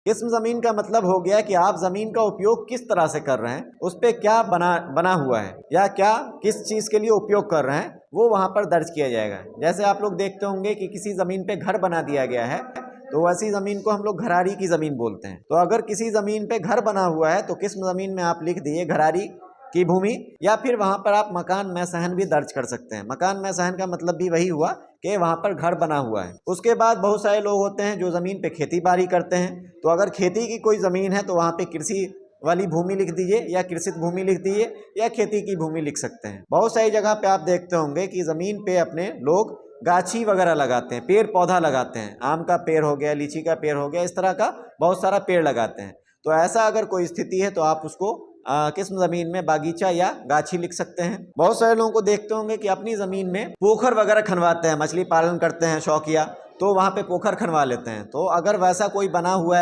किस्म ज़मीन का मतलब हो गया कि आप ज़मीन का उपयोग किस तरह से कर रहे हैं, उस पे क्या बना हुआ है या क्या किस चीज़ के लिए उपयोग कर रहे हैं, वो वहाँ पर दर्ज किया जाएगा। जैसे आप लोग देखते होंगे कि किसी ज़मीन पे घर बना दिया गया है, तो वैसी ज़मीन को हम लोग घरारी की ज़मीन बोलते हैं। तो अगर किसी ज़मीन पे घर बना हुआ है तो किस्म ज़मीन में आप लिख दिए घरारी की भूमि, या फिर वहाँ पर आप मकान में सहन भी दर्ज कर सकते हैं। मकान में सहन का मतलब भी वही हुआ कि वहाँ पर घर बना हुआ है। उसके बाद बहुत सारे लोग होते हैं जो ज़मीन पे खेती बाड़ी करते हैं, तो अगर खेती की कोई ज़मीन है तो वहाँ पे कृषि वाली भूमि लिख दीजिए या कृषित भूमि लिख दीजिए या खेती की भूमि लिख सकते हैं। बहुत सारी जगह पे आप देखते होंगे कि ज़मीन पे अपने लोग गाछी वगैरह लगाते हैं, पेड़ पौधा लगाते हैं। आम का पेड़ हो गया, लीची का पेड़ हो गया, इस तरह का बहुत सारा पेड़ लगाते हैं। तो ऐसा अगर कोई स्थिति है तो आप उसको किस्म ज़मीन में बागीचा या गाछी लिख सकते हैं। बहुत सारे लोगों को देखते होंगे कि अपनी ज़मीन में पोखर वगैरह खनवाते हैं, मछली पालन करते हैं शौकिया, तो वहाँ पे पोखर खनवा लेते हैं। तो अगर वैसा कोई बना हुआ है